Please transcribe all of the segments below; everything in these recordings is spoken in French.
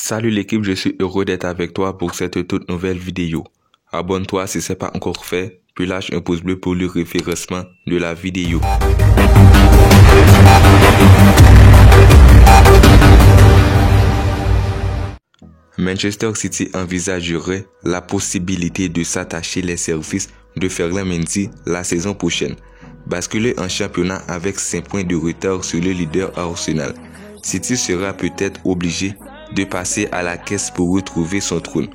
Salut l'équipe, je suis heureux d'être avec toi pour cette toute nouvelle vidéo. Abonne-toi si ce n'est pas encore fait, puis lâche un pouce bleu pour le référencement de la vidéo. Manchester City envisagerait la possibilité de s'attacher les services de Ferland Mendy la saison prochaine. Basculé en championnat avec 5 points de retard sur le leader Arsenal, City sera peut-être obligé de passer à la caisse pour retrouver son trône.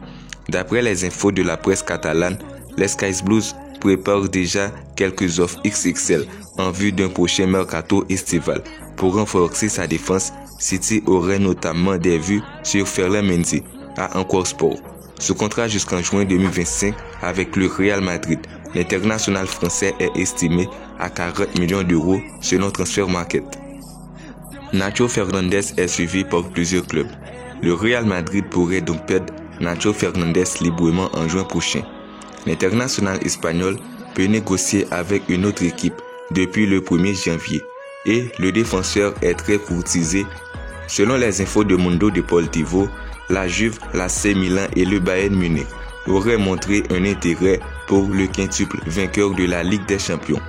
D'après les infos de la presse catalane, les Sky Blues préparent déjà quelques offres XXL en vue d'un prochain mercato estival. Pour renforcer sa défense, City aurait notamment des vues sur Ferland Mendy à Encore Sport. Sous contrat jusqu'en juin 2025 avec le Real Madrid, l'international français est estimé à 40 millions d'euros selon Transfer Market. Nacho Fernandez est suivi par plusieurs clubs. Le Real Madrid pourrait donc perdre Nacho Fernandez librement en juin prochain. L'international espagnol peut négocier avec une autre équipe depuis le 1er janvier et le défenseur est très courtisé. Selon les infos de Mundo Deportivo, la Juve, l'AC Milan et le Bayern Munich auraient montré un intérêt pour le quintuple vainqueur de la Ligue des Champions.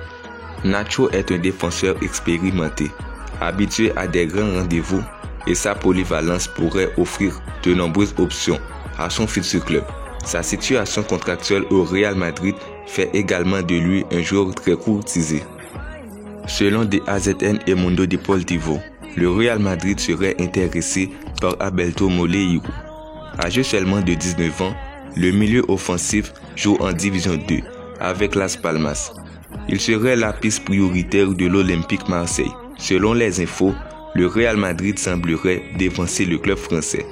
Nacho est un défenseur expérimenté, habitué à des grands rendez-vous et sa polyvalence pourrait offrir de nombreuses options à son futur club. Sa situation contractuelle au Real Madrid fait également de lui un joueur très courtisé. Selon DAZN et Mundo Deportivo, le Real Madrid serait intéressé par Alberto Moleiro. Âgé seulement de 19 ans, le milieu offensif joue en Division 2 avec Las Palmas. Il serait la piste prioritaire de l'Olympique Marseille. Selon les infos, le Real Madrid semblerait dévancer le club français.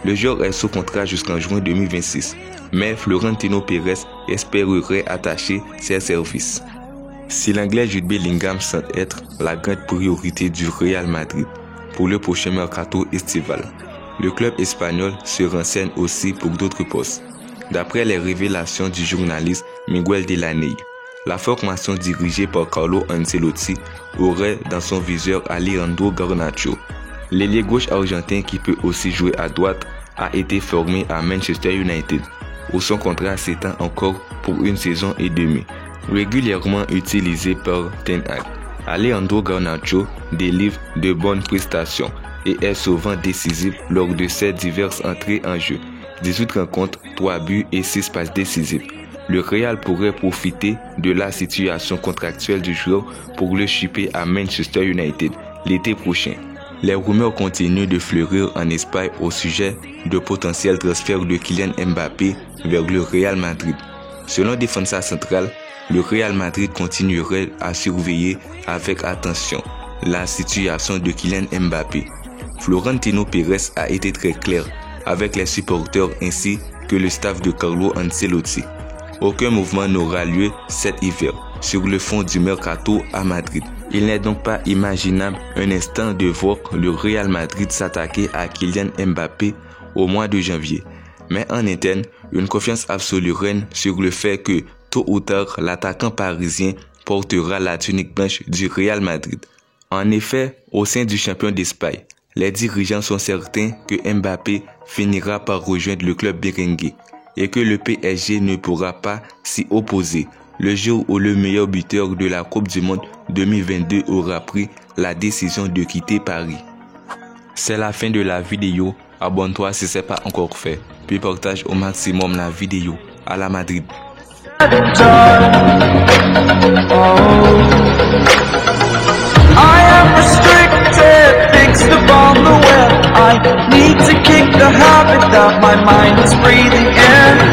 Le joueur est sous contrat jusqu'en juin 2026, mais Florentino Pérez espérerait attacher ses services. Si l'anglais Jude Bellingham semble être la grande priorité du Real Madrid pour le prochain mercato estival, le club espagnol se renseigne aussi pour d'autres postes. D'après les révélations du journaliste Miguel Delaney, la formation dirigée par Carlo Ancelotti aurait dans son viseur Alejandro Garnacho. L'ailier gauche argentin qui peut aussi jouer à droite a été formé à Manchester United, où son contrat s'étend encore pour une saison et demie. Régulièrement utilisé par Ten Hag, Alejandro Garnacho délivre de bonnes prestations et est souvent décisif lors de ses diverses entrées en jeu. 18 rencontres, 3 buts et 6 passes décisives. Le Real pourrait profiter de la situation contractuelle du joueur pour le shipper à Manchester United l'été prochain. Les rumeurs continuent de fleurir en Espagne au sujet de potentiels transferts de Kylian Mbappé vers le Real Madrid. Selon Defensa Central, le Real Madrid continuerait à surveiller avec attention la situation de Kylian Mbappé. Florentino Pérez a été très clair avec les supporters ainsi que le staff de Carlo Ancelotti. Aucun mouvement n'aura lieu cet hiver sur le fond du mercato à Madrid. Il n'est donc pas imaginable un instant de voir le Real Madrid s'attaquer à Kylian Mbappé au mois de janvier. Mais en interne, une confiance absolue règne sur le fait que tôt ou tard, l'attaquant parisien portera la tunique blanche du Real Madrid. En effet, au sein du champion d'Espagne, les dirigeants sont certains que Mbappé finira par rejoindre le club merengue et que le PSG ne pourra pas s'y opposer le jour où le meilleur buteur de la Coupe du Monde 2022 aura pris la décision de quitter Paris. C'est la fin de la vidéo. Abonne-toi si ce n'est pas encore fait, puis partage au maximum la vidéo. À la Madrid. I need to kick the habit that my mind is breathing in.